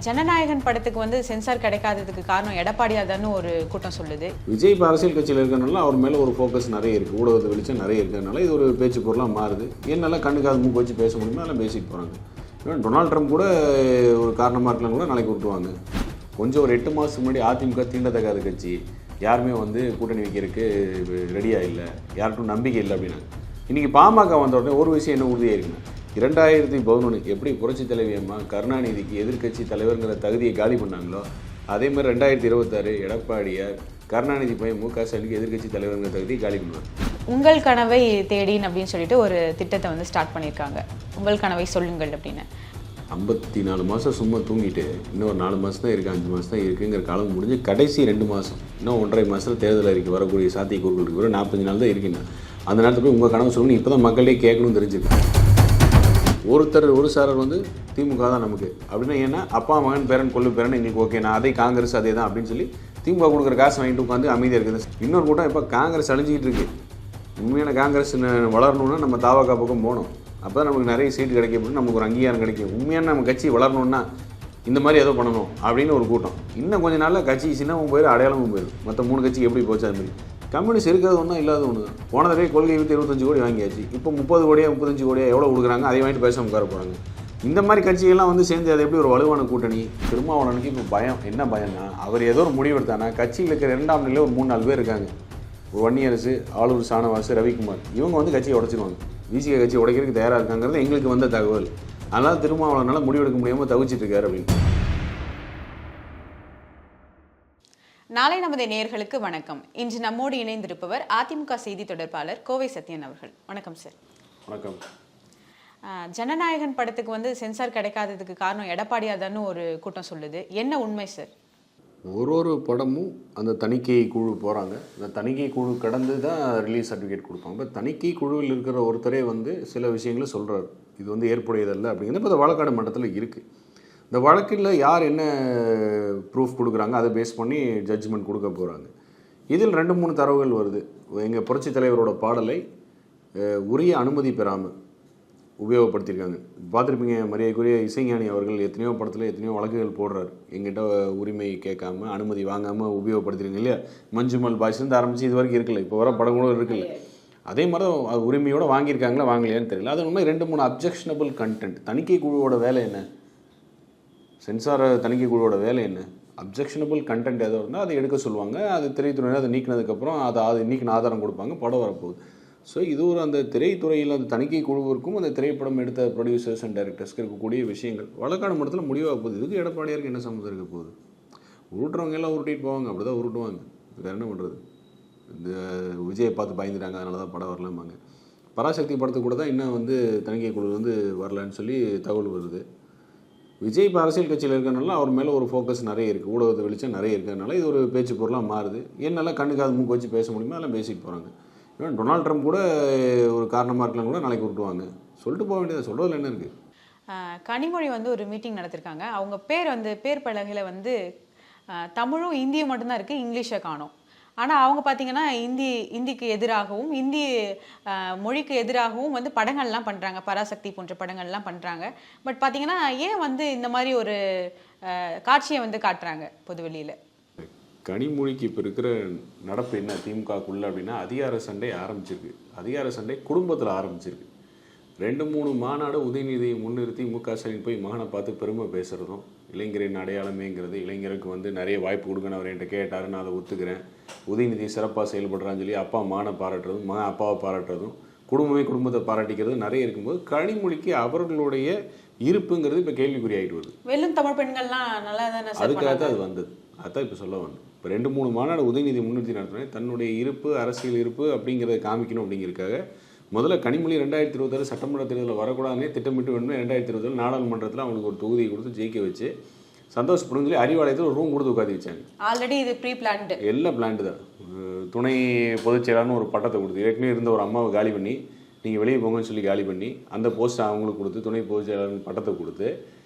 ஜனநாயகன் படத்துக்கு வந்து சென்சார் கிடைக்காததுக்கு காரணம் எடப்பாடியாதான்னு ஒரு கூட்டம் சொல்லுது. விஜய் இப்போ அரசியல் கட்சியில் இருக்கிறனால அவர் மேலே ஒரு ஃபோக்கஸ் நிறைய இருக்குது, ஊடகத்தை வெளிச்சம் நிறைய இருக்கிறதுனால இது ஒரு பேச்சு பொருளாக மாறுது. என்னெல்லாம் கண்ணுக்காது மூக்கு வச்சு பேச முடியுமோ அதெல்லாம் பேசிட்டு போகிறாங்க. இன்னும் டொனால்ட் ட்ரம்ப் கூட ஒரு காரணமாக இருக்கலாம் கூட நாளைக்கு விட்டுவாங்க. கொஞ்சம் ஒரு 8 மாதத்துக்கு முன்னாடி அதிமுக தீண்டத்தகாத கட்சி, யாருமே வந்து கூட்டணி வைக்கிறதுக்கு ரெடியாக இல்லை, யாருக்கும் நம்பிக்கை இல்லை அப்படின்னா, இன்றைக்கி பாமக வந்த உடனே ஒரு விஷயம் என்ன உறுதியாக இருக்குங்க, 2011 எப்படி புரட்சி தலைவி அம்மா கருணாநிதிக்கு எதிர்க்கட்சி தலைவருங்கிற தகுதியை காலி பண்ணாங்களோ அதே மாதிரி 2026 எடப்பாடியார் கருணாநிதி பையன் மு.க.ஸ்டாலினுக்கு எதிர்க்கட்சி தலைவருங்கிற தகுதியை காலி பண்ணுவார். உங்கள் கனவை தேடின்னு அப்படின்னு சொல்லிட்டு ஒரு திட்டத்தை வந்து ஸ்டார்ட் பண்ணியிருக்காங்க. உங்கள் கனவை சொல்லுங்கள் அப்படின்னு. 54 மாதம் சும்மா தூங்கிட்டு இன்னொரு 4 மாதம் தான் இருக்குது, 5 மாதம் தான் இருக்குங்கிற காலம் முடிஞ்சு கடைசி 2 மாதம் இன்னும் 1.5 மாதத்தில் தேர்தல் அறிக்கை வரக்கூடிய சாத்தியக்கூறுகள் இருக்குது. 45 நாள் தான் இருக்குன்னா அந்த நேரத்தில் போய் உங்கள் கனவு சொல்லணும். இப்போ தான் மக்களே கேட்கணும்னு தெரிஞ்சுருக்கு. ஒரு சாரர் வந்து திமுக தான் நமக்கு அப்படின்னா, ஏன்னா அப்பா மகன் பேரன் கொள்ளு பேரன் எங்களுக்கு ஓகே, நான் அதே காங்கிரஸ் அதே தான் அப்படின்னு சொல்லி திமுக கொடுக்குற காசு வாங்கிட்டு உட்காந்து அமைதியாக இருக்குது. இன்னொரு கூட்டம் இப்போ காங்கிரஸ் அழிஞ்சிக்கிட்டு இருக்கு. உண்மையான காங்கிரஸ் வளரணுன்னா நம்ம தாவகா பக்கம் போகணும். அப்போ தான் நமக்கு நிறைய சீட்டு கிடைக்கும், நமக்கு ஒரு அங்கீகாரம் கிடைக்கும். உண்மையான நம்ம கட்சி வளரணுன்னா இந்த மாதிரி ஏதோ பண்ணணும் அப்படின்னு ஒரு கூட்டம். இன்னும் கொஞ்சம் நாளில் கட்சி சின்னமும் போயிடும், அடையாளமும் போயிடும். மற்ற 3 கட்சி எப்படி போச்சு அது மாதிரி. கம்யூனிஸ்ட் இருக்கிறது ஒன்றும் இல்லாத ஒன்று தான். போன தடவை கொள்கை விட்டு 25 கோடி வாங்கியாச்சு. இப்போ 30 கோடியா 35 கோடியா எவ்வளோ கொடுக்குறாங்க, அதை வாங்கிட்டு பேச உட்கார போகிறாங்க. இந்த மாதிரி கட்சிகள்லாம் வந்து சேர்ந்து அது எப்படி ஒரு வலுவான கூட்டணி. திருமாவளவனுக்கு இப்போ பயம். என்ன பயம்னா, அவர் ஏதோ ஒரு முடிவு எடுத்தானா கட்சியில் இருக்கிற 2ஆம் நிலையில் ஒரு 3-4 பேர் இருக்காங்க. ஒரு வன்னியரசு, ஆளூர் சாணவாசு, ரவிக்குமார், இவங்க வந்து கட்சியை உடச்சிடுவாங்க. விசிக கட்சி உடைக்கிறதுக்கு தயாராக இருக்காங்கிறது எங்களுக்கு வந்த தகவல். அதனால் திருமாவளவனால் முடிவெடுக்க முடியாமல் தவிச்சிட்டு இருக்காரு அப்படின்னு. நாளை நமது நேயர்களுக்கு வணக்கம். இன்று நம்மோடு இணைந்திருப்பவர் அதிமுக செய்தி தொடர்பாளர் கோவை சத்யன் அவர்கள். வணக்கம் சார். வணக்கம். ஜனநாயகன் படத்துக்கு வந்து சென்சார் கிடைக்காததுக்கு காரணம் எடப்பாடியாதான்னு ஒரு கூட்டம் சொல்லுது. என்ன உண்மை சார்? ஒரு படமும் அந்த தணிக்கை குழு போகிறாங்க. அந்த தணிக்கை குழு கடந்து தான் ரிலீஸ் சர்டிஃபிகேட் கொடுப்பாங்க. இப்போ தணிக்கை குழுவில் இருக்கிற ஒருத்தரே வந்து சில விஷயங்களை சொல்கிறார், இது வந்து ஏற்புடையதல்ல அப்படிங்கிறது இப்போ இந்த வழக்காடு மன்றத்தில் இருக்குது. இந்த வழக்கில் யார் என்ன ப்ரூஃப் கொடுக்குறாங்க அதை பேஸ் பண்ணி ஜட்ஜ்மெண்ட் கொடுக்க போகிறாங்க. இதில் 2-3 தரவுகள் வருது. எங்கள் புரட்சி தலைவரோட பாடலை உரிய அனுமதி பெறாமல் உபயோகப்படுத்தியிருக்காங்க. பார்த்துருப்பீங்க, மரியாதைக்குரிய இசைஞானி அவர்கள் எத்தனையோ படத்தில் எத்தனையோ வழக்குகள் போடுறார், எங்கிட்ட உரிமை கேட்காம அனுமதி வாங்காமல் உபயோகப்படுத்திருக்கீங்க இல்லையா. மஞ்சுமல் பாய்ஸ்லேருந்து ஆரம்பித்து இது வரைக்கும் இருக்குல்ல, இப்போ வர படம் கூட இருக்குல்ல. அதே மாதிரி உரிமையோடு வாங்கியிருக்காங்களா வாங்கலையான்னு தெரியல. அது உண்மை 2-3 அப்ஜெக்ஷனபிள் கண்டென்ட். தணிக்கை குழுவோட வேலை என்ன, சென்சார் தணிக்கை குழுவோட வேலை என்ன, அப்ஜெக்ஷனபிள் கண்டென்ட் ஏதோ இருந்தால் அதை எடுக்க சொல்லுவாங்க. அது திரைத்துறையில் அதை நீக்கினதுக்கப்புறம் அது நீக்கின ஆதாரம் கொடுப்பாங்க, படம் வரப்போகுது. ஸோ இது ஒரு அந்த திரைத்துறையில் அந்த தணிக்கை குழுவிற்கும் அந்த திரைப்படம் எடுத்த ப்ரொடியூசர்ஸ் அண்ட் டைரக்டர்ஸ்க்கு இருக்கக்கூடிய விஷயங்கள் வழக்காடு மட்டத்தில் முடிவாக போகுது. இதுக்கு எடப்பாடியாருக்கு என்ன சம்மந்தம் இருக்க போகுது? உருட்டுறவங்க எல்லாம் உருட்டிட்டு போவாங்க, அப்படி தான் உருட்டுவாங்க. வேறு என்ன பண்ணுறது? இந்த விஜயை பார்த்து பயந்துட்டாங்க, அதனால தான் படம் வரலாமாங்க. பராசக்தி படத்துக்கு கூட தான் இன்னும் வந்து தணிக்கை குழு வந்து வரலான்னு சொல்லி தகவல் வருது. விஜய் இப்போ அரசியல் கட்சியில் இருக்கிறனால அவர் மேலே ஒரு ஃபோக்கஸ் நிறைய இருக்குது, ஊடகத்தை வெளிச்சம் நிறைய இருக்கிறதுனால இது ஒரு பேச்சு பொருளாக மாறுது. என்னெல்லாம் கண்ணுக்காது மூக்கு வச்சு பேச முடியுமோ அதெல்லாம் பேசிட்டு போகிறாங்க. ஏன்னா டொனால்ட் ட்ரம்ப் கூட ஒரு காரணமாக இருக்கலாம் கூட நாளைக்கு விட்டுவாங்க. சொல்லிட்டு போக வேண்டியது, சொல்கிறதுல என்ன இருக்குது. கனிமொழி வந்து ஒரு மீட்டிங் நடத்திருக்காங்க. அவங்க பேர் பலகையில் வந்து தமிழும் இந்தியும் மட்டும்தான் இருக்குது, இங்கிலீஷை காணும். ஆனால் அவங்க பார்த்தீங்கன்னா இந்திக்கு எதிராகவும் இந்தி மொழிக்கு எதிராகவும் வந்து படங்கள்லாம் பண்ணுறாங்க, பராசக்தி போன்ற படங்கள்லாம் பண்ணுறாங்க. பட் பார்த்தீங்கன்னா ஏன் வந்து இந்த மாதிரி ஒரு காட்சியை வந்து காட்டுறாங்க பொதுவெளியில்? கனிமொழிக்கு இப்போ இருக்கிற நடப்பு என்ன திமுகக்குள்ள அப்படின்னா, அதிகார சண்டை ஆரம்பிச்சிருக்கு. அதிகார சண்டை குடும்பத்தில் ஆரம்பிச்சிருக்கு. 2-3 மாநாடு உதயநிதியை முன்னிறுத்தி மு.க.ஸ்டாலின் போய் மகனை பார்த்து பெருமை பேசுகிறதும், இளைஞரின் அடையாளமேங்கிறது, இளைஞருக்கு வந்து நிறைய வாய்ப்பு கொடுக்கணும், அவர் என்கிட்ட கேட்டார், நான் அதை ஒத்துக்கிறேன், உதயநிதி சிறப்பாக செயல்படுறான்னு சொல்லி அப்பா மகனை பாராட்டுறதும், மகன் அப்பாவை பாராட்டுறதும், குடும்பத்தை பாராட்டிக்கிறது நிறைய இருக்கும்போது கனிமொழிக்கு அவர்களுடைய இருப்புங்கிறது இப்போ கேள்விக்குறியாகிட்டு வருது. வெள்ளும் தமிழ் பெண்கள்லாம் நல்லா தானே, அதுக்காக தான் அது வந்தது. அதான் இப்போ சொல்ல வந்தோம். இப்போ 2-3 மாநாடு உதயநிதி முன்னிறுத்தி நடத்தினேன், தன்னுடைய இருப்பு அரசியல் இருப்பு அப்படிங்கிறத காமிக்கணும். அப்படிங்கிறதுக்காக முதல்ல கனிமொழி 2026 சட்டமன்ற தேர்தலில் வரக்கூடாதுன்னே திட்டமிட்டு வேணுமே 2026 நாடாளுமன்றத்தில் அவங்களுக்கு ஒரு தொகுதியை கொடுத்து ஜெயிக்க வச்சு சந்தோஷப்படும் சொல்லி அறிவாலயத்தில் ஒரு ரூம் கொடுத்து உட்காந்து வச்சாங்க. ஆல்ரெடி இது ப்ரீ பிளான்டு, எல்லாம் பிளான்டு தான். துணை பொதுச் செயலாளர்னு ஒரு பட்டத்தை கொடுத்து, ஏற்கனவே இருந்த ஒரு அம்மாவை காலி பண்ணி நீங்கள் வெளியே போங்கன்னு சொல்லி காலி பண்ணி அந்த போஸ்ட்டை அவங்களுக்கு கொடுத்து துணை பொதுச் செயலாளர்னு பட்டத்தை கொடுத்து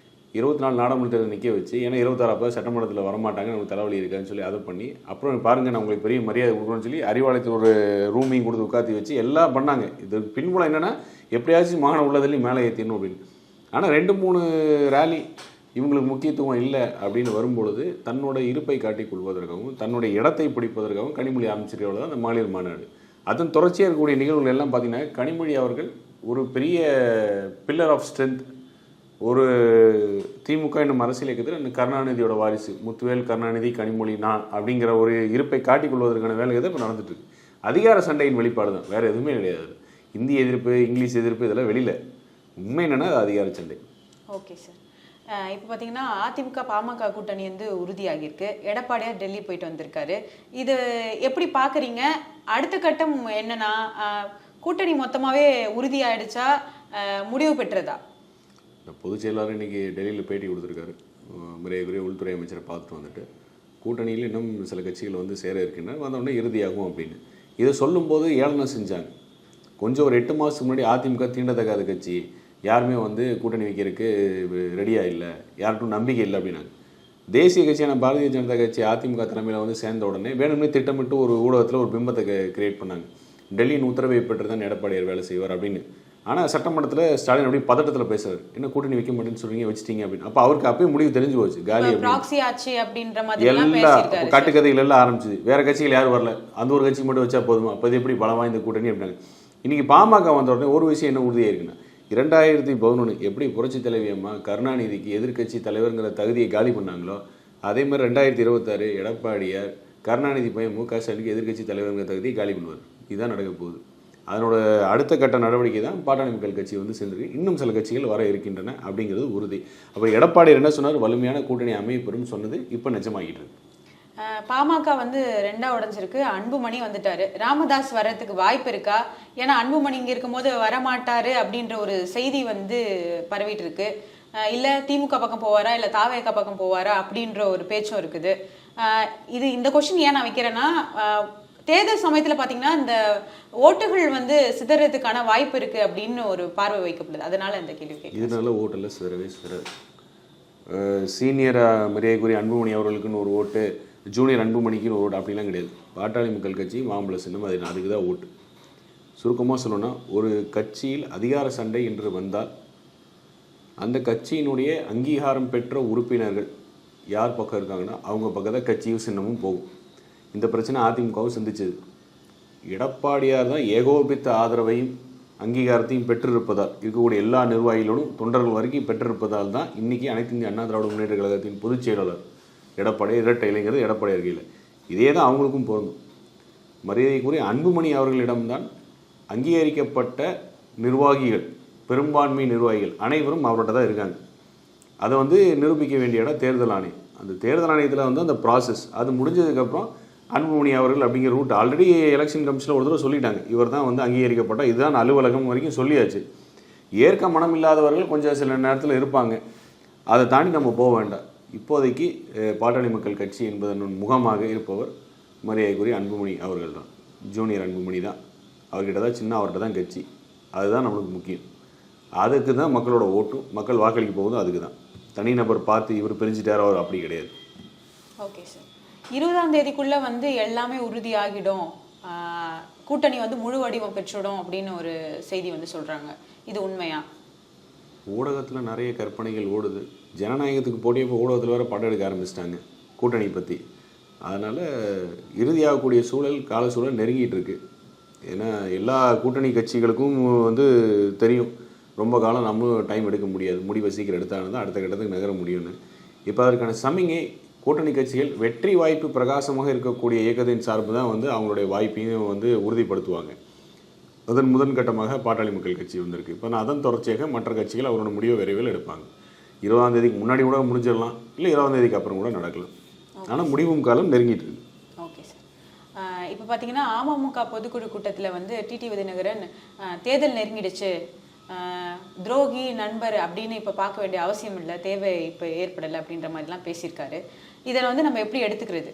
24 நாடாளுமன்ற தேர்தல் நிற்க வச்சு, ஏன்னா 26 சட்டமன்றத்தில் வரமாட்டாங்க, நமக்கு தலைவலி இருக்கான்னு சொல்லி அதை பண்ணி, அப்புறம் பாருங்கள் நான் உங்களுக்கு பெரிய மரியாதை கொடுக்கணும்னு சொல்லி அறிவாலயத்தில் ஒரு ரூமையும் கொடுத்து உட்காத்தி வச்சு எல்லாம் பண்ணாங்க. இது பின்புலம் என்னென்னா எப்படியாச்சும் மகனை உள்ளதிலையும் மேலே ஏற்றிடணும் அப்படின்னு. ஆனால் 2-3 ரேலி இவங்களுக்கு முக்கியத்துவம் இல்லை அப்படின்னு வரும்பொழுது தன்னோட இருப்பை காட்டிக் கொள்வதற்காகவும் தன்னுடைய இடத்தை பிடிப்பதற்காகவும் கனிமொழி ஆரம்பிச்சிருக்கவள தான் அந்த மாநில மாநாடு. அதன் தொடர்ச்சியாக இருக்கக்கூடிய நிகழ்வுகள் எல்லாம் பார்த்தீங்கன்னா கனிமொழி அவர்கள் ஒரு பெரிய பில்லர் ஆஃப் ஸ்ட்ரென்த், ஒரு திமுக என்னும் அரசியல் இயக்கத்தில் கருணாநிதியோட வாரிசு முத்துவேல் கருணாநிதி கனிமொழி நான் அப்படிங்கிற ஒரு இருப்பை காட்டிக் கொள்வதற்கான வேலை தான் இப்போ நடந்துட்டு இருக்கு. அதிகார சண்டையின் வெளிப்பாடு தான், வேற எதுவுமே கிடையாது. இந்திய எதிர்ப்பு, இங்கிலீஷ் எதிர்ப்பு இதெல்லாம் வெளியில், உண்மை என்னன்னா அது அதிகார சண்டை. Okay sir. இப்போ பார்த்தீங்கன்னா அதிமுக பாமக கூட்டணி வந்து உறுதியாகியிருக்கு. எடப்பாடியார் டெல்லி போயிட்டு வந்திருக்காரு. இது எப்படி பார்க்குறீங்க? அடுத்த கட்டம் என்னன்னா கூட்டணி மொத்தமாகவே உறுதியாயிடுச்சா, முடிவு பெற்றதா? பொதுச் செயலாளர் இன்னைக்கு டெல்லியில் பேட்டி கொடுத்துருக்காரு. மரியாதைக்குரிய உள்துறை அமைச்சரை பார்த்துட்டு வந்துட்டு கூட்டணியில் இன்னும் சில கட்சிகள் வந்து சேர இருக்கின்றன, வந்தோடனே இறுதியாகும் அப்படின்னு இதை சொல்லும்போது ஏளனம் செஞ்சாங்க. கொஞ்சம் ஒரு 8 மாதத்துக்கு முன்னாடி அதிமுக தீண்டத்தகாத கட்சி, யாருமே வந்து கூட்டணி வைக்கிறதுக்கு ரெடியாக இல்லை, யார்கிட்டும் நம்பிக்கை இல்லை அப்படின்னாங்க. தேசிய கட்சியான பாரதிய ஜனதா கட்சி அதிமுக தலைமையில் வந்து சேர்ந்த உடனே வேணும்னே திட்டமிட்டு ஒரு ஊடகத்தில் ஒரு பிம்பத்தை கிரியேட் பண்ணாங்க. டெல்லியின் உத்தரவை பெற்று தான் எடப்பாடியார் வேலை செய்வார் அப்படின்னு. ஆனால் சட்டமன்றத்தில் ஸ்டாலின் அப்படி பதட்டத்தில் பேசுறாரு, என்ன கூட்டணி வைக்க மாட்டேன்னு சொல்றீங்க, வச்சிட்டீங்க அப்படின்னு. அப்போ அவருக்கு அப்பயே முடிவு தெரிஞ்சு போச்சு, காலி ப்ராக்ஸி ஆட்சி அப்படின்ற மாதிரி எல்லாம் கட்டுக்கதைகள் எல்லாம் ஆரம்பிச்சுது. வேற கட்சிகள் யாரும் வரல, அந்த ஒரு கட்சி மட்டும் வச்சா போதுமா, அப்போ இது எப்படி பலம் வாய்ந்த கூட்டணி அப்படின்னாங்க. இன்னைக்கு பாமக வந்த உடனே ஒரு விஷயம் என்ன உறுதியாக இருக்குன்னா, 2011 எப்படி புரட்சி தலைவி அம்மா கருணாநிதிக்கு எதிர்க்கட்சி தலைவருங்கிற தகுதியை காலி பண்ணாங்களோ, அதே மாதிரி 2026 எடப்பாடியார் கருணாநிதி பையன் மு.க. ஸ்டாலினுக்கு எதிர்க்கட்சி தலைவருங்கிற தகுதியை காலி பண்ணுவார். இதுதான் நடக்க போகுது. அதனோட அடுத்த கட்ட நடவடிக்கை தான் பாட்டாளி மக்கள் கட்சி வந்து சேர்ந்துருக்கு. இன்னும் சில கட்சிகள் வர இருக்கின்றன அப்படிங்கிறது உறுதி. அப்போ எடப்பாடியார் என்ன சொன்னார், வலிமையான கூட்டணி அமைப்பெறும் சொன்னது இப்போ நிஜமாகிட்டு இருக்கு. பாமக வந்து 2ஆ உடைஞ்சிருக்கு. அன்புமணி வந்துட்டாரு. ராமதாஸ் வர்றதுக்கு வாய்ப்பு இருக்கா? ஏன்னா அன்புமணி இங்கே இருக்கும்போது வரமாட்டாரு அப்படின்ற ஒரு செய்தி வந்து பரவிட்டு இருக்கு. இல்லை திமுக பக்கம் போவாரா, இல்லை தாவேக பக்கம் போவாரா அப்படின்ற ஒரு பேச்சும் இருக்குது. இந்த கொஸ்டின் ஏன் நான் வைக்கிறேன்னா, தேர்தல் சமயத்தில் பார்த்தீங்கன்னா இந்த ஓட்டுகள் வந்து சிதறதுக்கான வாய்ப்பு இருக்குது அப்படின்னு ஒரு பார்வை வைக்கப்படுது. அதனால இந்த கேள்வி கேட்குறேன். இதனால ஓட்டில் சிதறாது. சீனியர் மரியாதைக்குரிய அன்புமணி அவர்களுக்குன்னு ஒரு ஓட்டு, ஜூனியர் அன்புமணிக்குன்னு ஒரு ஓட்டு அப்படிலாம் கிடையாது. பாட்டாளி மக்கள் கட்சி மாம்பழ சின்னம், அதுக்கு தான் ஓட்டு. சுருக்கமாக சொல்லணும்னா, ஒரு கட்சியில் அதிகார சண்டை என்று வந்தால் அந்த கட்சியினுடைய அங்கீகாரம் பெற்ற உறுப்பினர்கள் யார் பக்கம் இருக்காங்கன்னா அவங்க பக்கம் தான் கட்சியும் சின்னமும் போகும். இந்த பிரச்சனை அதிமுகவும் சந்திச்சது. எடப்பாடியார் தான் ஏகோபித்த ஆதரவையும் அங்கீகாரத்தையும் பெற்றிருப்பதால், இருக்கக்கூடிய எல்லா நிர்வாகிகளோடும் தொண்டர்கள் வரைக்கும் பெற்றிருப்பதால் தான் இன்றைக்கி அனைத்து இந்திய அண்ணா திராவிட முன்னேற்ற கழகத்தின் பொதுச் செயலாளர் எடப்பாடியார் இரட்டை இளைஞர் எடப்பாடியார் கையில். இதே தான் அவங்களுக்கும் பொருந்தும். மரியாதைக்குரிய அன்புமணி அவர்களிடம்தான் அங்கீகரிக்கப்பட்ட நிர்வாகிகள், பெரும்பான்மை நிர்வாகிகள் அனைவரும் அவர்கிட்ட தான் இருக்காங்க. அதை வந்து நிரூபிக்க வேண்டிய இடம் தேர்தல் ஆணையம். அந்த தேர்தல் ஆணையத்தில் வந்து அந்த ப்ராசஸ் அது முடிஞ்சதுக்கப்புறம் அன்புமணி அவர்கள் அப்படிங்கிற ரூட் ஆல்ரெடி எலெக்ஷன் கமிஷனில் ஒரு தடவை சொல்லிட்டாங்க, இவர் தான் வந்து அங்கீகரிக்கப்பட்ட இதுதான் அலுவலகம் வரைக்கும் சொல்லியாச்சு. ஏற்க மனம் இல்லாதவர்கள் கொஞ்சம் சில நேரத்தில் இருப்பாங்க, அதை தாண்டி நம்ம போக வேண்டாம். இப்போதைக்கு பாட்டாளி மக்கள் கட்சி என்பதன் முகமாக இருப்பவர் மரியாதைக்குரிய அன்புமணி அவர்கள் தான். ஜூனியர் அன்புமணி தான், அவர்கிட்ட தான் சின்ன, அவர்கிட்ட தான் கட்சி. அதுதான் நம்மளுக்கு முக்கியம். அதுக்கு தான் மக்களோட ஓட்டும், மக்கள் வாக்களிக்க போகுதும் அதுக்கு தான். தனிநபர் பார்த்து இவர் பிரிஞ்சுட்டார் அவர் அப்படி கிடையாது. Okay sir. 20ஆம் தேதிக்குள்ளே வந்து எல்லாமே உறுதியாகிடும், கூட்டணி வந்து முழு வடிவம் பெற்றுடும் அப்படின்னு ஒரு செய்தி வந்து சொல்கிறாங்க. இது உண்மையா? ஊடகத்தில் நிறைய கற்பனைகள் ஓடுது. ஜனநாயகத்துக்கு போட்டியப்போ ஊடகத்தில் வேறு படம் எடுக்க ஆரம்பிச்சிட்டாங்க கூட்டணி பற்றி. அதனால் இறுதியாகக்கூடிய சூழல், கால சூழல் நெருங்கிட்டு இருக்கு. ஏன்னா எல்லா கூட்டணி கட்சிகளுக்கும் வந்து தெரியும், ரொம்ப காலம் நம்மளும் டைம் எடுக்க முடியாது, முடிவை சீக்கிரம் எடுத்தாலும் தான் அடுத்த கட்டத்துக்கு நகர முடியும்னு. இப்போ அதற்கான சமிங்கை கூட்டணி கட்சிகள் வெற்றி வாய்ப்பு பிரகாசமாக இருக்கக்கூடிய இயக்கத்தின் சார்பு தான் வந்து அவங்களுடைய வாய்ப்பையும் வந்து உறுதிப்படுத்துவாங்க. அதன் முதன்கட்டமாக பாட்டாளி மக்கள் கட்சி வந்திருக்கு. இப்போ நான் அதன் தொடர்ச்சியாக மற்ற கட்சிகள் அவரோட முடிவை விரைவில் எடுப்பாங்க. 20ஆம் தேதிக்கு முன்னாடி கூட முடிஞ்சிடலாம், இல்லை 20ஆம் தேதிக்கு அப்புறம் கூட நடக்கலாம். ஆனால் முடிவும் காலம் நெருங்கிட்டு இருக்கு. Okay sir. இப்போ பார்த்தீங்கன்னா அமமுக பொதுக்குழு கூட்டத்தில் வந்து டிடி விதிநகரன் தேர்தல் நெருங்கிடுச்சு, துரோகி நண்பர் அப்படின்னு இப்போ பார்க்க வேண்டிய அவசியம் இல்லை, தேவை இப்போ ஏற்படலை அப்படின்ற மாதிரிலாம் பேசியிருக்காரு. இதை வந்து நம்ம எப்படி எடுத்துக்கிறது?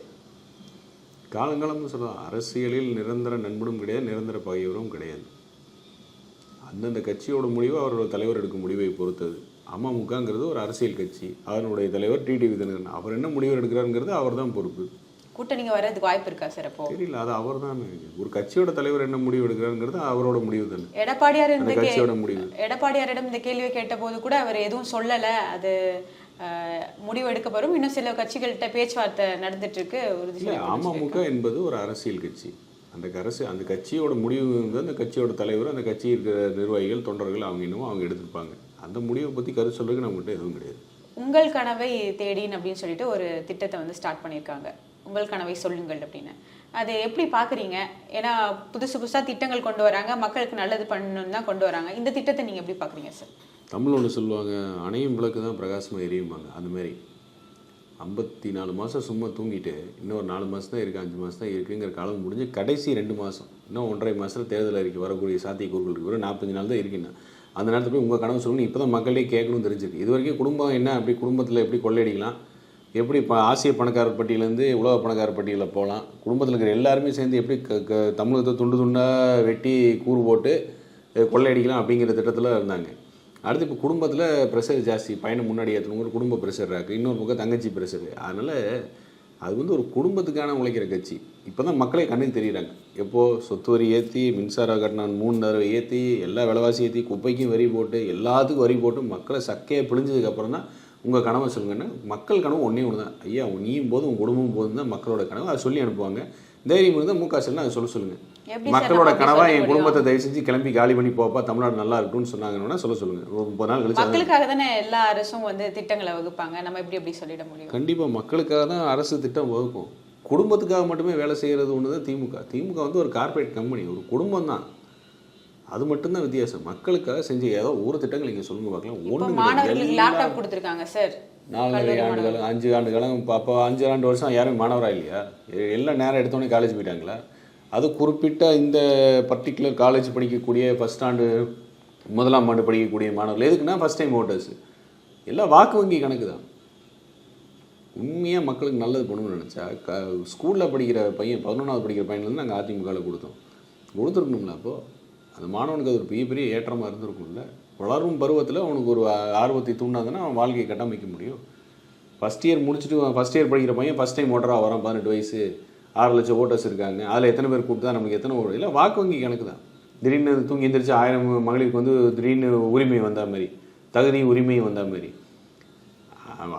காலங்காலம்னு சொல்லலாம், அரசியலில் நிரந்தர நண்பனும் கிடையாது, நிரந்தர பகைவரும் கிடையாது. அந்தந்த கட்சியோட முடிவு அவரோட தலைவர் எடுக்கும் முடிவை பொறுத்தது. அமமுகங்கிறது ஒரு அரசியல் கட்சி, அதனுடைய தலைவர் டிடி விதிநகரன். அவர் என்ன முடிவு எடுக்கிறாருங்கிறது அவர் தான் பொறுப்பு. கூட்டணிங்க வர்றதுக்கு வாய்ப்பு இருக்கா சார்? அப்போ தெரியல, அது அவர் தான். ஒரு கட்சியோட தலைவர் என்ன முடிவு எடுக்கிறாருங்கிறது அவரோட முடிவு தானே. எடப்பாடியார் கட்சியோட முடிவு. எடப்பாடியாரிடம் இந்த கேள்வியை கேட்ட போது கூட அவர் எதுவும் சொல்லலை, அது முடிவு எடுக்கப்படும். இன்னும் சில கட்சிகள்கிட்ட பேச்சுவார்த்தை நடந்துட்டு இருக்கு. இல்லை, அமமுக என்பது ஒரு அரசியல் கட்சி. அந்த கட்சியோட முடிவு வந்து அந்த கட்சியோட தலைவர், அந்த கட்சி இருக்கிற நிர்வாகிகள், தொண்டர்கள் அவங்க இன்னமும் அவங்க எடுத்திருப்பாங்க. அந்த முடிவை பற்றி கருத்து சொல்றதுக்கு நம்மகிட்ட எதுவும் கிடையாது. உங்கள் கனவை தேடின்னு அப்படின்னு சொல்லிட்டு ஒரு திட்டத்தை வந்து ஸ்டார்ட் பண்ணியிருக்காங்க. உங்கள் கனவை சொல்லுங்கள் அப்படின்னு. அதை எப்படி பார்க்குறீங்க? ஏன்னா புதுசாக திட்டங்கள் கொண்டு வராங்க, மக்களுக்கு நல்லது பண்ணணும்னு தான் கொண்டு வராங்க. இந்த திட்டத்தை நீங்கள் எப்படி பார்க்குறீங்க சார்? தமிழ் ஒன்று சொல்லுவாங்க, அணையும் விளக்கு தான் பிரகாசமாக எரியும்பாங்க. அந்தமாரி 54 மாதம் சும்மா தூங்கிட்டு இன்னொரு 4 மாதம் தான் இருக்குது, 5 மாதம் தான் இருக்குங்கிற காலம் முடிஞ்சு கடைசி 2 மாதம், இன்னும் 1.5 மாதத்தில் தேர்தல் அறிக்கை வரக்கூடிய சாத்தியக்கூறுகள் இருக்குது. வெறும் 45 நாள் தான் இருக்குன்னா அந்த நேரத்தில் போய் உங்கள் கனவு சொல்லணும். இப்போ தான் மக்களே கேட்கணும்னு தெரிஞ்சிருக்கு. இது வரைக்கும் குடும்பம் என்ன, அப்படி குடும்பத்தில் எப்படி கொள்ளையடிக்கலாம், எப்படி ஆசிய பணக்காரர் பட்டியலேருந்து உலக பணக்காரர் பட்டியலில் போகலாம், குடும்பத்தில் இருக்கிற எல்லாருமே சேர்ந்து எப்படி தமிழகத்தை துண்டு துண்டாக வெட்டி கூறு போட்டு கொள்ளையடிக்கலாம் அப்படிங்கிற திட்டத்தில் இருந்தாங்க. அடுத்து இப்போ குடும்பத்தில் ப்ரெஷர் ஜாஸ்தி, பையனை முன்னாடி ஏற்றணுங்கிற குடும்ப ப்ரெஷர் இருக்குது, இன்னொரு பக்கம் தங்கச்சி ப்ரெஷரு. அதனால் அது வந்து ஒரு குடும்பத்துக்கான உழைக்கிற கட்சி. இப்போ தான் மக்களே கண்ணுக்கு தெரியுறாங்க. எப்போது சொத்து வரி ஏற்றி, மின்சார கட்டணம் 3 தடவை ஏற்றி, எல்லா விலைவாசி ஏற்றி, குப்பைக்கும் வரி போட்டு, எல்லாத்துக்கும் வரி போட்டு மக்களை சக்கையை பிழிஞ்சதுக்கப்புறம் தான் உங்கள் கனவை சொல்லுங்கன்னா, மக்கள் கனவு ஒன்றே ஒன்று தான். ஐயா நீயும் போதும் உங்கள் குடும்பமும் போதும் தான் மக்களோட கனவு. அதை சொல்லி அனுப்புவாங்க. தைரியம் இருந்தால் மு க ஸ்டாலின் அதை சொல்லுங்கள். மக்களோட கனவா என் குடும்பத்தை தயவு செஞ்சு கிளம்பி காலி பண்ணி போப்பா, தமிழ்நாடு நல்லா இருக்கும்னு சொன்னாங்கன்னா சொல்லுங்கள். 30 நாள் கழிச்சு மக்களுக்காக தானே எல்லா அரசும் வந்து திட்டங்களை வகுப்பாங்க. நம்ம எப்படி சொல்லிட முடியும்? கண்டிப்பாக மக்களுக்காக தான் அரசு திட்டம் வகுக்கும். குடும்பத்துக்காக மட்டுமே வேலை செய்கிறது ஒன்று தான் திமுக. திமுக வந்து ஒரு கார்பரேட் கம்பெனி, ஒரு குடும்பம் தான். அது மட்டும்தான் வித்தியாசம். மக்களுக்காக செஞ்ச ஏதோ ஒரு திட்டங்கள் நீங்கள் சொல்லுங்க பார்க்கலாம். ஒன்று மாணவர்களுக்கு லேப்டாப் கொடுத்துருக்காங்க சார். 4 ஆண்டு காலம் 5 ஆண்டு காலம் அப்போ 5 ஆண்டு வருஷம் யாரும் மாணவராக இல்லையா? எல்லாம் நேரம் எடுத்தோடனே காலேஜ் போயிட்டாங்களா? அது குறிப்பிட்ட இந்த பர்டிகுலர் காலேஜ் படிக்கக்கூடிய ஃபஸ்ட் ஆண்டு 1ஆம் ஆண்டு படிக்கக்கூடிய மாணவர்கள் எதுக்குன்னா ஃபஸ்ட் டைம் ஓட்டர்ஸ். எல்லாம் வாக்கு வங்கி கணக்கு தான். உண்மையாக மக்களுக்கு நல்லது பண்ணணும்னு நினச்சா ஸ்கூலில் படிக்கிற பையன் 11ஆவது படிக்கிற பையன்லேருந்து நாங்கள் அதிமுகவில் கொடுத்துருக்கணும்ல. அப்போது அந்த மாணவனுக்கு அது ஒரு பெரிய ஏற்றமாக இருந்திருக்கும்ல. வளரும் பருவத்தில் அவனுக்கு ஒரு ஆர்வத்தை தூண்டாதுன்னா அவன் வாழ்க்கையை கட்டமைக்க முடியும். ஃபஸ்ட் இயர் முடிச்சுட்டு ஃபஸ்ட் இயர் படிக்கிற பையன் ஃபஸ்ட் டைம் ஓட்டராக வரான், 18 வயசு, 6 லட்சம் ஓட்டர்ஸ் இருக்காங்க, அதில் எத்தனை பேர் கூப்பிட்டு தான் நமக்கு எத்தனை ஓட்டு இல்லை, வாக்கு வங்கி கணக்கு தான். திடீர்னு தூங்கி எந்திரிச்சு 1000 மகளிருக்கு வந்து திடீர்னு உரிமை வந்த மாதிரி, தகுதி உரிமை வந்த மாதிரி.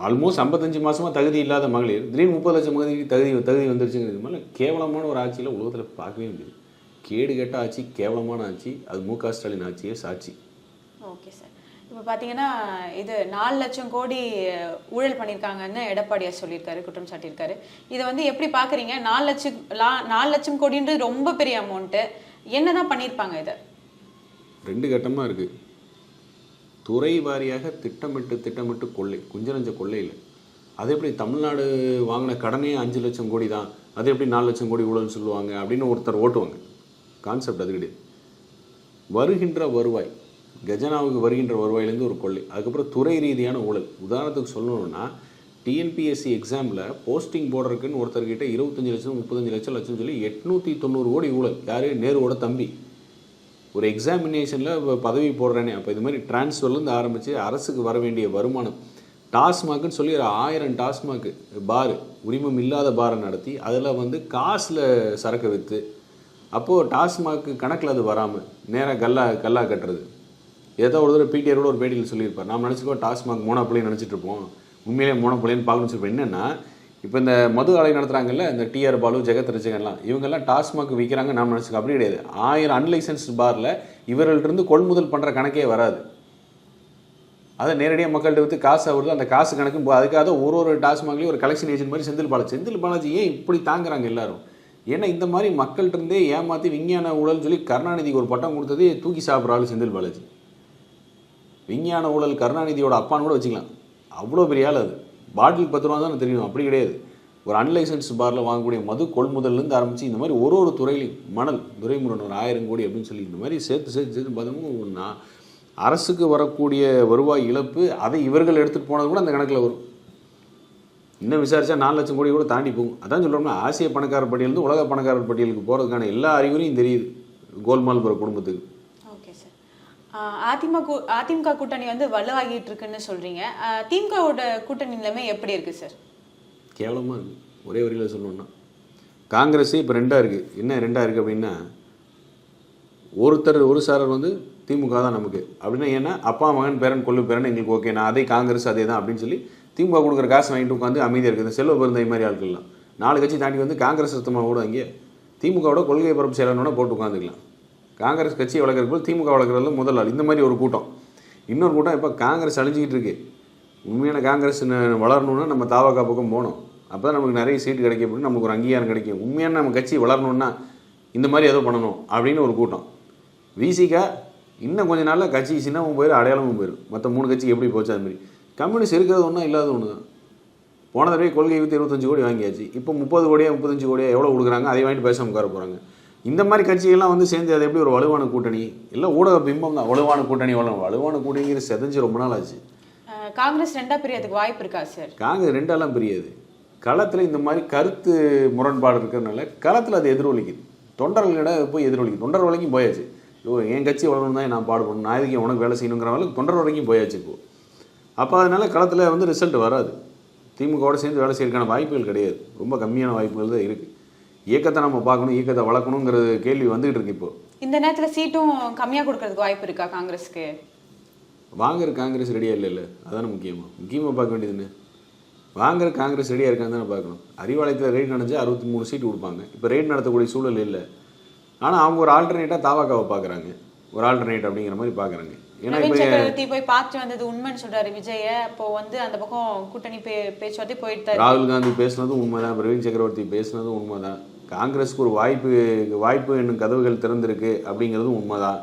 ஆல்மோஸ்ட் 55 மாதமாக தகுதி இல்லாத மகளிர் திடீர்னு 30 லட்சம் மகளிருக்கு தகுதி வந்துருச்சுங்கிறது மாதிரி கேவலமான ஒரு ஆட்சியில் உலகத்தில் பார்க்கவே முடியாது. கேடு கெட்ட ஆட்சி, கேவலமான ஆட்சி. அது மு க ஸ்டாலின் ஆட்சியே சாட்சி. Okay sir. இப்போ பார்த்தீங்கன்னா இது 4 லட்சம் கோடி ஊழல் பண்ணியிருக்காங்கன்னு எடப்பாடியார் சொல்லியிருக்காரு, குற்றம் சாட்டியிருக்காரு. இதை வந்து எப்படி பார்க்குறீங்க? 4 லட்சம் கோடின்றது ரொம்ப பெரிய அமௌண்ட்டு. என்ன தான் பண்ணியிருப்பாங்க? இதை 2 கட்டமாக இருக்குது. துறை வாரியாக திட்டமிட்டு கொள்ளை, குஞ்சனஞ்ச கொள்ளை இல்லை. அது எப்படி தமிழ்நாடு வாங்கின கடனே 5 லட்சம் கோடி தான், அது எப்படி 4 லட்சம் கோடி ஊழல்னு சொல்லுவாங்க அப்படின்னு ஒருத்தர் ஓட்டுவாங்க. கான்செப்ட் அது கிடையாது. வருகின்ற வருவாய், கஜனாவுக்கு வருகின்ற வருவாயிலேருந்து ஒரு கொள்ளை, அதுக்கப்புறம் துறை ரீதியான ஊழல். உதாரணத்துக்கு சொல்லணும்னா டிஎன்பிஎஸ்சி எக்ஸாமில் போஸ்டிங் போடுறதுக்குன்னு ஒருத்தர்கிட்ட 25 லட்சம் 35 லட்சம் சொல்லி 890 கோடி ஊழல். யார்? நேருவோட தம்பி. ஒரு எக்ஸாமினேஷனில் பதவி போடுறேனே, அப்போ இது மாதிரி டிரான்ஸ்ஃபர்லேருந்து ஆரம்பித்து அரசுக்கு வர வேண்டிய வருமானம், டாஸ்மாக்குன்னு சொல்லி 1000 டாஸ்மாக்கு பாரு, உரிமம் இல்லாத பாரை நடத்தி அதில் வந்து காசில் சரக்கு விற்று, அப்போது டாஸ்மாக்கு கணக்கில் அது வராமல் நேராக கல்லா கட்டுறது. ஏதோ ஒரு தடவை பிடிஆரோட ஒரு பேட்டியில் சொல்லியிருப்பார். நாம் நினச்சிக்கோ டாஸ்மாக் மோனோபொலின்னு நினச்சிட்டு இருப்போம், உண்மையிலே மோனோபொலின்னு பார்க்கணும்னு சொல்லிப்போம். என்னென்னா இப்போ இந்த மது ஆலை நடத்துகிறாங்கல்ல, இந்த டிஆர் பாலு, ஜெகத் ரசிகன்லாம், இவங்கெல்லாம் டாஸ்மாக் விற்கிறாங்க நாம் நினச்சிக்கோ. அப்படி கிடையாது. 1000 அன்லைசன்ஸ்டு பாரில் இவர்கள்ட்ட கொள்முதல் பண்ணுற கணக்கே வராது. அதை நேரடியாக மக்கள்கிட்ட விற்று காசு வருது. அந்த காசு கணக்கும் அதுக்காக ஒரு டாஸ்மாக்லேயும் ஒரு கலெக்ஷன் ஏஜென்ட் மாதிரி செந்தில் பாலாஜி ஏன் இப்படி தாங்குறாங்க எல்லாரும்? ஏன்னா இந்த மாதிரி மக்கள்கிட்ட இருந்தே ஏமாற்றி விஞ்ஞான ஊழல் சொல்லி கருணாநிதிக்கு ஒரு பட்டம் கொடுத்ததே தூக்கி சாப்பிட்றாள் செந்தில் பாலாஜி. விஞ்ஞான ஊழல் கருணாநிதியோட அப்பான்னு கூட வச்சுக்கலாம். அவ்வளோ பெரிய ஆள். அது பாட்டில் 10 ரூபா தான் தெரியும், அப்படி கிடையாது. ஒரு அன்லைசன்ஸ் பாரில் வாங்கக்கூடிய மது கொள்முதல்லேருந்து ஆரம்பித்து இந்த மாதிரி ஒரு துறையிலையும் மணல், துரைமுருகன் ஒரு 1000 கோடி அப்படின்னு சொல்லி இந்த மாதிரி சேர்த்து பார்த்தோம்னா அரசுக்கு வரக்கூடிய வருவாய் இழப்பு அதை இவர்கள் எடுத்துகிட்டு போனது கூட அந்த கணக்கில் வரும். இன்னும் விசாரித்தா 4 லட்சம் கோடி கூட தாண்டி போகும். அதான் சொல்கிறோம்னா ஆசிய பணக்காரர் பட்டியலேருந்து உலக பணக்காரர் பட்டியலுக்கு போகிறதுக்கான எல்லா அறிகுறியும் தெரியுது கோல்மால் போகிற குடும்பத்துக்கு. Okay sir. அதிமுக கூட்டணி வந்து வலுவாகிட்டு இருக்குன்னு சொல்கிறீங்க. திமுகவோட கூட்டணி நிலைமை எப்படி இருக்குது சார்? கேவலமாக இருக்குது. ஒரே வரியில் சொல்லணுன்னா காங்கிரஸே இப்போ 2ஆக இருக்குது. என்ன 2ஆக இருக்குது அப்படின்னா, ஒரு சாரர் வந்து திமுக தான் நமக்கு அப்படின்னா, ஏன்னா அப்பா மகன் பேரன் கொள்ளு பேரன் எங்களுக்கு ஓகே, நான் அதே காங்கிரஸ் அதே தான் அப்படின்னு சொல்லி திமுக கொடுக்குற காசு வாங்கிட்டு உட்காந்து அமைதியாக இருக்குது. செல்வ பெருந்தை மாதிரி ஆட்கள்லாம் 4 கட்சி தாண்டி வந்து காங்கிரஸ் சுத்தமாக கூட அங்கே திமுகவோட கொள்கை பரப்பு செயலனோட போட்டு உட்காந்துக்கலாம். காங்கிரஸ் கட்சியை வளர்க்குறப்போ திமுக வளர்க்குறதுல முதல் ஆள். இந்த மாதிரி ஒரு கூட்டம். இன்னொரு கூட்டம் இப்போ காங்கிரஸ் அழிஞ்சிக்கிட்டு இருக்கு. உண்மையான காங்கிரஸ் வளரணுன்னா நம்ம தாவகா பக்கம் போகணும். அப்போ தான் நமக்கு நிறைய சீட்டு கிடைக்கும், நமக்கு ஒரு அங்கீகாரம் கிடைக்கும். உண்மையான நம்ம கட்சி வளரணுன்னா இந்த மாதிரி ஏதோ பண்ணணும் அப்படின்னு ஒரு கூட்டம். விசிகா இன்னும் கொஞ்ச நாளில் கட்சி சின்னமும் போயிடும், அடையாளமும் போயிடும். மற்ற 3 கட்சிக்கு எப்படி போச்சு அது மாதிரி. கம்யூனிஸ்ட் இருக்கிறது ஒன்றா இல்லாத ஒன்று தான். போன தடவை கொள்கை வித்து 25 கோடி வாங்கியாச்சு. இப்போ 30 கோடியா 35 கோடியா எவ்வளோ கொடுக்குறாங்க, அதை வாங்கிட்டு பேசாமல் உட்கார போகிறாங்க. இந்த மாதிரி கட்சிகள்லாம் வந்து சேர்ந்து அது எப்படி ஒரு வலுவான கூட்டணி? எல்லாம் ஊடக பிம்பம் தான். வலுவான கூட்டணி வலுவான கூட்டணிங்கிற செதஞ்சு ரொம்ப நாள் ஆச்சு. காங்கிரஸ் 2ஆ பிரியறதுக்கு வாய்ப்பு இருக்கா சார்? காங்கிரஸ் 2ஆலாம் பிரியாது. களத்தில் இந்த மாதிரி கருத்து முரண்பாடு இருக்கிறதுனால களத்தில் அது எதிரொலிக்குது. தொண்டர்களிடம் போய் எதிரொலிக்குது. தொண்டர் வரைக்கும் போயாச்சு. என் கட்சி வளரணும் தான் நான் பாடுபடணும், நான் இதுக்கு உனக்கு வேலை செய்யணுங்கிற அளவுக்கு தொண்டர் வரைக்கும் போயாச்சு இப்போ. அப்போ அதனால களத்தில் வந்து ரிசல்ட் வராது. திமுகவோட சேர்ந்து வேலை செய்யறதுக்கான வாய்ப்புகள் கிடையாது. ரொம்ப கம்மியான வாய்ப்புகள் தான் இருக்குது. இயக்கத்தை நம்ம பார்க்கணும், இயக்கத்தை வளர்க்கணுங்கிறது கேள்வி வந்துகிட்டு இருக்கு. இப்போ இந்த நேரத்தில் சீட்டும் கம்மியாக கொடுக்கறதுக்கு வாய்ப்பு இருக்கா காங்கிரஸ்க்கு? வாங்குற காங்கிரஸ் ரெடியாக இல்லை. அதானே முக்கியமாக பார்க்க வேண்டியதுன்னு. வாங்குற காங்கிரஸ் ரெடியாக இருக்கான்னு தானே பார்க்கணும். அறிவாலயத்தில் ரெய்ட் நடந்துச்சு, 63 சீட்டு கொடுப்பாங்க. இப்போ ரெய்ட் நடத்தக்கூடிய சூழல் இல்லை. ஆனால் அவங்க ஒரு ஆல்டர்னேட்டாக தாவாக்காவை பார்க்குறாங்க. ஒரு ஆல்டர்னேட் அப்படிங்கிற மாதிரி பார்க்குறாங்க. ஏன்னா இப்போ போய் பார்த்து வந்தது உண்மைன்னு சொல்கிறாரு விஜய. அப்போ வந்து அந்த பக்கம் கூட்டணி பேச்சுவார்த்தை போயிட்டு ராகுல் காந்தி பேசுனதும் உண்மைதான், பிரவீன் சக்கரவர்த்தி பேசுனதும் உண்மைதான். காங்கிரஸுக்கு ஒரு வாய்ப்பு என்னும் கதவுகள் திறந்திருக்கு அப்படிங்கிறதும் உண்மைதான்.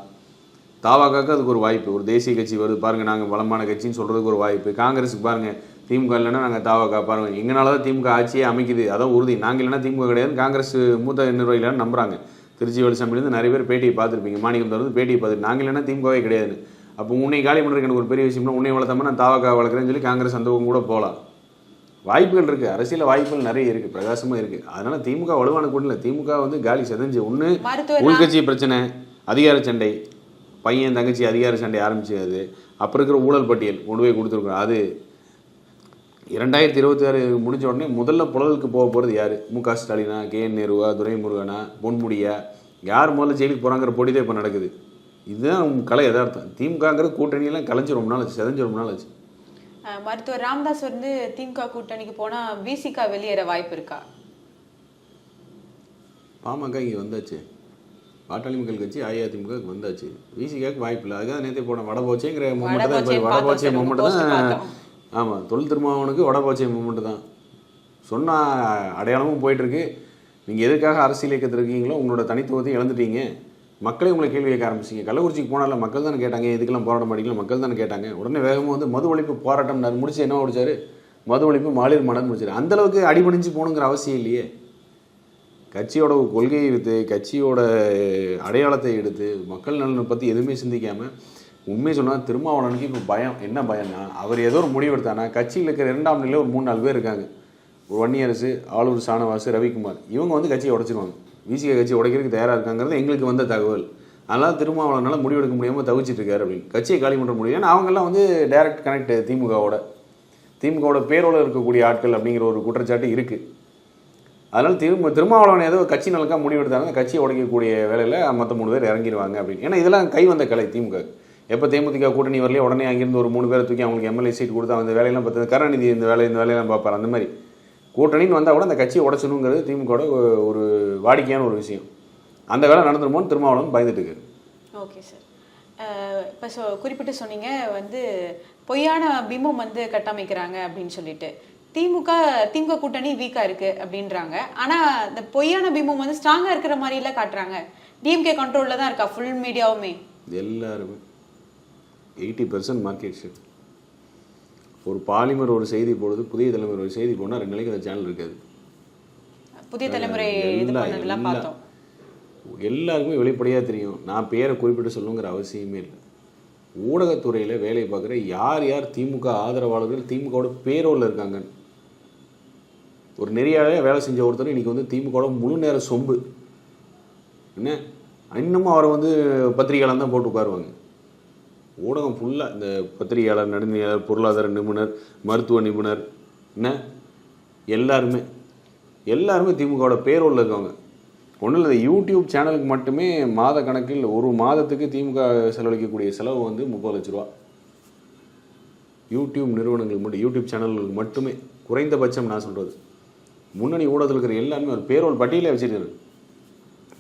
தாவாக்காக்கு அதுக்கு ஒரு வாய்ப்பு. ஒரு தேசிய கட்சி வருது பாருங்கள், நாங்கள் பலமான கட்சின்னு சொல்கிறதுக்கு ஒரு வாய்ப்பு. காங்கிரஸுக்கு பாருங்கள், திமுக இல்லைன்னா நாங்கள் தாவாக்கா பாருங்கள், எங்களால் தான் திமுக ஆட்சியே அமைக்குது, அதான் உறுதி. நாங்கள் இல்லைன்னா திமுக கிடையாது காங்கிரஸ் மூத்த நிர்வாகிகளான்னு நம்புறாங்க. திருச்சி வெளிசம்பிலேருந்து நிறைய பேர் பேட்டியை பார்த்துருப்பீங்க. மாணிக்கம் தவிர்த்து பேட்டியை பார்த்துட்டு நாங்கள் இல்லைன்னா திமுகவே கிடையாது. அப்போ உன்னை காலி பண்ணுறதுக்கு எனக்கு ஒரு பெரிய விஷயம்னா உன்னை வளர்த்தாமல் நான் தாவாக்கா வளர்க்குறேன்னு சொல்லி காங்கிரஸ் அந்த கூட போகலாம். வாய்ப்புகள் இருக்குது. அரசியல் வாய்ப்புகள் நிறைய இருக்குது, பிரகாசமாக இருக்குது. அதனால் திமுக வலுவான கூட்டணியில் திமுக வந்து காலி செதஞ்சு. ஒன்று உள்கட்சி பிரச்சனை, அதிகார சண்டை, பையன் தங்கச்சி அதிகார சண்டை ஆரம்பிச்சது. அப்புறம் இருக்கிற ஊழல் பட்டியல் கொண்டு போய் கொடுத்துருக்கோம். அது 2026 முடிஞ்ச உடனே முதல்ல புழலுக்கு போக போகிறது யார்? மு.க. ஸ்டாலினா, கே.என். நேருவா, துரைமுருகனா, பொன்முடியா, யார் முதல்ல ஜெயிலுக்கு போகிறாங்கிற போட்டி தான் இப்போ நடக்குது. இதுதான் கலை யதார்த்தம். திமுகங்கிற கூட்டணியெல்லாம் கலைஞ்சு ரொம்ப நாள் ஆச்சு, செதஞ்சு ரொம்ப நாள் ஆச்சு. மருத்துவர் ராமதாஸ் வந்து திமுக கூட்டணிக்கு போனால் விசிகா வெளியேற வாய்ப்பு இருக்கா? பாமக இங்கே வந்தாச்சு, பாட்டாளி மக்கள் கட்சி அஇஅதிமுக வந்தாச்சு. விசிகாவுக்கு வாய்ப்பு இல்லை. அதுக்காக நேற்றே போன வடபோச்சேங்கிற மூமெண்ட் தான். இப்போ வடபோச்சை மூமெண்ட் தான். ஆமாம், தொல் திருமாவனுக்கு வடபோச்சை மூமெண்ட் தான். சொன்னால் அடையாளமும் போயிட்டுருக்கு. நீங்கள் எதுக்காக அரசியல் இயக்கத்தில் இருக்கீங்களோ உங்களோட தனித்துவத்தையும் இழந்துட்டீங்க. மக்களே உங்களை கேள்வி கேட்க ஆரம்பிச்சிங்க. கள்ளக்குறிச்சிக்கு போனால மக்கள் தானே கேட்டாங்க, இதுக்கெல்லாம் போராட மாட்டீங்களா, மக்கள் தானே கேட்டாங்க. உடனே வேகமாக வந்து மது ஒழிப்பு போராட்டம் முடிச்சு என்ன முடிச்சார்? மது ஒழிப்பு மாளிகை மடம் முடிச்சார். அந்தளவுக்கு அடிபணிஞ்சு போகணுங்கிற அவசியம் இல்லையே. கட்சியோட கொள்கையை எடுத்து, கட்சியோட அடையாளத்தை எடுத்து, மக்கள் நலனை பற்றி எதுவுமே சிந்திக்காமல், உண்மையை சொன்னால் திருமாவளவனுக்கு இப்போ பயம். என்ன பயம்னா, அவர் ஏதோ ஒரு முடிவு எடுத்தானா கட்சியில் இருக்கிற 2ஆம் நிலையில் ஒரு 3-4 பேர் இருக்காங்க. ஒரு வன்னியரசு, ஆளூர் சாணவாசு, ரவிக்குமார், இவங்க வந்து கட்சியை உடைச்சிருவாங்க. விசிக கட்சி உடைக்கிறதுக்கு தயாராக இருக்காங்கிறது எங்களுக்கு வந்த தகவல். அதனால் திருமாவளவனால முடிவெடுக்க முடியாமல் தவிச்சிட்டு இருக்காரு அப்படின்னு. கட்சியை காலி பண்ணுற முடியும். ஏன்னா அவங்கெல்லாம் வந்து டைரக்ட் கனெக்ட் திமுகவோட பேரோடு இருக்கக்கூடிய ஆட்கள் அப்படிங்கிற ஒரு குற்றச்சாட்டு இருக்குது. அதனால் திருமாவளவன் ஏதோ கட்சி நலக்காக முடிவெடுத்தாங்க, கட்சியை உடைக்கக்கூடிய வேலையில் மற்ற 3 பேர் இறங்கிடுவாங்க அப்படின்னு. ஏன்னா இதெல்லாம் கை வந்த கலை திமுக. எப்போ தேமுதிக கூட்டணி வரலையே உடனே அங்கேருந்து ஒரு 3 பேரை தூக்கி அவங்களுக்கு எம்எல்ஏ சீட் கொடுத்து அந்த வேலையெல்லாம் பார்த்து கருணாநிதி இந்த வேலையெல்லாம் பார்ப்பார். அந்த மாதிரி கூட்டணின்னு வந்தால் கூட அந்த கட்சியை உடச்சணுங்கிறது திமுகவோட ஒரு வாடிக்கையான ஒரு விஷயம். அந்த வேலை நடந்துருமோன்னு திருமாவளவன் பயந்துட்டு இருக்கு. ஓகே சார், இப்போ குறிப்பிட்டு சொன்னீங்க வந்து பொய்யான பிம்பம் வந்து கட்டமைக்கிறாங்க அப்படின்னு சொல்லிட்டு. திமுக கூட்டணி வீக்காக இருக்குது அப்படின்றாங்க. ஆனால் இந்த பொய்யான பிம்பம் வந்து ஸ்ட்ராங்காக இருக்கிற மாதிரிலாம் காட்டுறாங்க. டிஎம்கே கண்ட்ரோலில் தான் இருக்கா ஃபுல் மீடியாவுமே. எல்லாருமே 80% மார்க்கெட் ஷேர். ஒரு பாலிமர் ஒரு செய்தி போடுது, புதிய தலைமுறை ஒரு செய்தி போனால் 2 நாளைக்கு அந்த சேனல் இருக்காது. புதிய தலைமுறை எல்லாருக்குமே வெளிப்படையாக தெரியும். நான் பேரை குறிப்பிட்டு சொல்லணுங்கிற அவசியமே இல்லை. ஊடகத்துறையில் வேலை பார்க்குற யார் திமுக ஆதரவாளர்கள் திமுகவோட பேரோவில் இருக்காங்க. ஒரு நெறியாவே வேலை செஞ்ச ஒருத்தர் இன்றைக்கி வந்து திமுகவோட முழு நேர சொம்பு. என்ன இன்னமும் அவரை வந்து பத்திரிகையாளர் தான் போட்டு உட்காருவாங்க. ஊடகம் ஃபுல்லாக இந்த பத்திரிகையாளர், நடுநிலையாளர், பொருளாதார நிபுணர், மருத்துவ நிபுணர், என்ன எல்லாருமே திமுகவோட பேரோவில் இருக்காங்க. ஒன்றும் இல்லை, யூடியூப் சேனலுக்கு மட்டுமே மாத கணக்கில் ஒரு மாதத்துக்கு திமுக செலவழிக்கக்கூடிய செலவு வந்து 30 லட்ச ரூபா. யூடியூப் நிறுவனங்களுக்கு மட்டும், யூடியூப் சேனல்களுக்கு மட்டுமே குறைந்தபட்சம் நான் சொல்கிறது, முன்னணி ஊடகத்தில் இருக்கிற எல்லாருமே ஒரு பேரோல் பட்டியலே வச்சுருக்காரு.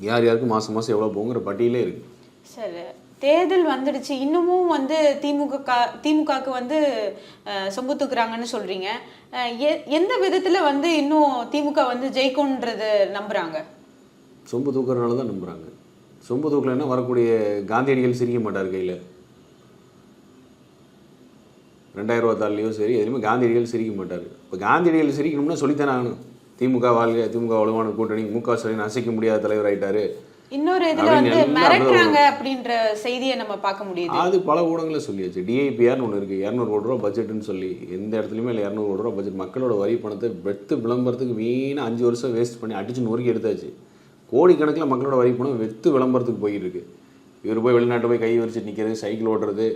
யார் யாருக்கு மாதம் மாதம் எவ்வளோ போங்கிற பட்டியலே இருக்குது. சார் தேர்தல் வந்துடுச்சு, இன்னமும் வந்து திமுகவுக்கு வந்து சொம்பு தூக்குறாங்கன்னு சொல்கிறீங்க. எந்த விதத்தில் வந்து இன்னும் திமுக வந்து ஜெயிக்கும்ன்றது நம்புகிறாங்க? சொம்பு தூக்குறதுனால தான் நம்புகிறாங்க. சொம்பு தூக்கலைன்னா வரக்கூடிய காந்தியடிகள் சிரிக்க மாட்டார் கையில். 2024 சரி, எதுவுமே காந்தியடிகள் சிரிக்க மாட்டார். இப்போ காந்தியடிகள் சிரிக்கணும்னா சொல்லித்தானே ஆகணும். திமுக வாழ்க, திமுக வலுவான கூட்டணி, முக ஸ்டாலின் அசைக்க முடியாத தலைவர் ஆயிட்டாரு. இன்னொரு இதில் வந்து மிரட்டுறாங்க அப்படின்ற செய்தியை நம்ம பார்க்க முடியுது. அது பல ஊடகங்களில் சொல்லியாச்சு. டிஐபிஆர்னு ஒன்று இருக்குது, 200 கோடி ரூபா பட்ஜெட்டுன்னு சொல்லி. எந்த இடத்துலையுமே இல்லை 200 கோடி ரூபா பட்ஜெட். மக்களோட வரி பணத்தை வெத்து விளம்பரத்துக்கு வீணாக 5 வருஷம் வேஸ்ட் பண்ணி அடிச்சு நொறுக்கி எடுத்தாச்சு. கோடிக்கணக்கில் மக்களோட வரி பணம் வெத்து விளம்பரத்துக்கு போயிட்டு இருக்கு. இவர் போய் வெளிநாட்டு போய் கை வரிச்சு நிற்கிறது, சைக்கிள் ஓட்டுறது,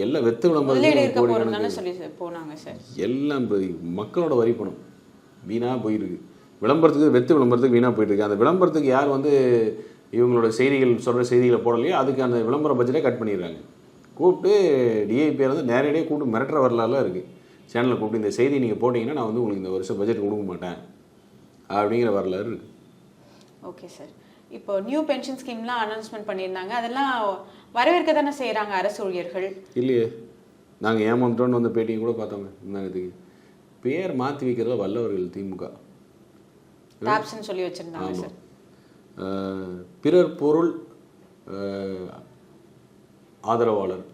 எல்லாம் வெத்து விளம்பரத்துக்கு போனாங்க சார். எல்லாம் மக்களோட வரி பணம் வீணாக போயிருக்கு. விளம்பரத்துக்கு வெத்து விளம்பரத்துக்கு வீணாக போயிட்டு இருக்கு. அந்த விளம்பரத்துக்கு யார் வந்து இவங்களோட செய்திகள் சொல்கிற செய்திகளை போடலையோ அதுக்கு அந்த விளம்பர பட்ஜெட்டை கட் பண்ணிடுறாங்க. கூப்பிட்டு டிஐபிஆர் வந்து நேரடியாக கூப்பிட்டு மிரட்டுற வரலாறுலாம் இருக்குது. சேனலில் கூப்பிட்டு இந்த செய்தி நீங்கள் போட்டிங்கன்னா நான் வந்து உங்களுக்கு இந்த வருஷம் பட்ஜெட் கொடுக்க மாட்டேன் அப்படிங்கிற வரலாறு இருக்குது. Okay sir. இப்போ நியூ பென்ஷன் ஸ்கீம்லாம் அனௌன்ஸ்மெண்ட் பண்ணியிருந்தாங்க. அதெல்லாம் வரவேற்க தானே செய்கிறாங்க அரசு ஊழியர்கள்? இல்லையே, நாங்கள் ஏமாந்தோன்னு வந்த பேட்டியும் கூட பார்த்தோங்க. இந்த பேர் மாற்றி வைக்கிறதுல வல்லவர்கள் திமுக. டாப்ஸ்ன்னு சொல்லி வச்சுருந்தாங்க சார். பிறர் பொருள் ஆதரவாளர்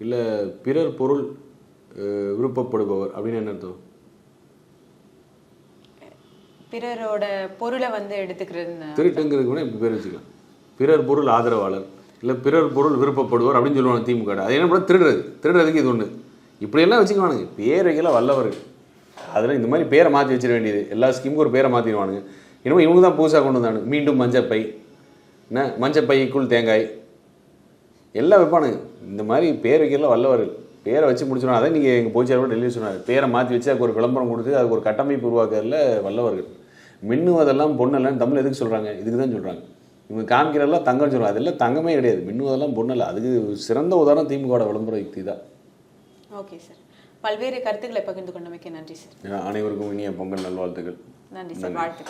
இல்லை பிறர் பொருள் விருப்பப்படுபவர் அப்படின்னு என்ன அர்த்தம்? பிறரோட பொருளை வந்து எடுத்துக்கிறது, திருட்டுங்கிறது கூட இப்படி பேர் வச்சுக்கலாம். பிறர் பொருள் ஆதரவாளர் இல்லை பிறர் பொருள் விருப்பப்படுவார் அப்படின்னு சொல்லுவாங்க திமுக. அது என்ன பண்ண திருடுறதுக்கு இது ஒன்று. இப்படியெல்லாம் வச்சுக்குவானுங்க. பேர் வைக்கல வல்லவர்கள். அதில் இந்த மாதிரி பேரை மாற்றி வச்சிட வேண்டியது. எல்லா ஸ்கீமுக்கும் ஒரு பேரை மாற்றிடுவானுங்க. இன்னும் இவங்க தான் புதுசாக கொண்டு வந்தானு. மீண்டும் மஞ்சப்பை, என்ன மஞ்சப்பைக்குள் தேங்காய் எல்லாம் வைப்பானுங்க. இந்த மாதிரி பேர் வைக்கிறதுல வல்லவர்கள். பேரை வச்சு முடிச்சிடுவாங்க. அதை நீங்கள் எங்கள் போச்சாரோட டெல்லி சொன்னார். பேரை மாற்றி வச்சு அதுக்கு ஒரு விளம்பரம் கொடுத்து அதுக்கு ஒரு கட்டமைப்பு உருவாக்குறதுல வல்லவர்கள். மின்னுவதெல்லாம் பொண்ணெல்லாம் தமிழ் எதுக்கு சொல்கிறாங்க? இதுக்கு தான் சொல்கிறாங்க. இவங்க காமிக்கிறதெல்லாம் தங்கம்னு சொல்கிறாங்க. அதெல்லாம் தங்கமே கிடையாது. மின்னுவதெல்லாம் பொண்ணல்ல. அதுக்கு சிறந்த உதாரணம் திமுக விளம்பர யுக்தி தான். ஓகே சார், பல்வேறு கருத்துக்களை பகிர்ந்து கொண்டமைக்கு நன்றி சார். அனைவருக்கும் இனிய பொங்கல் நல்வாழ்த்துக்கள். நன்றி சார், வாழ்த்துக்கள்.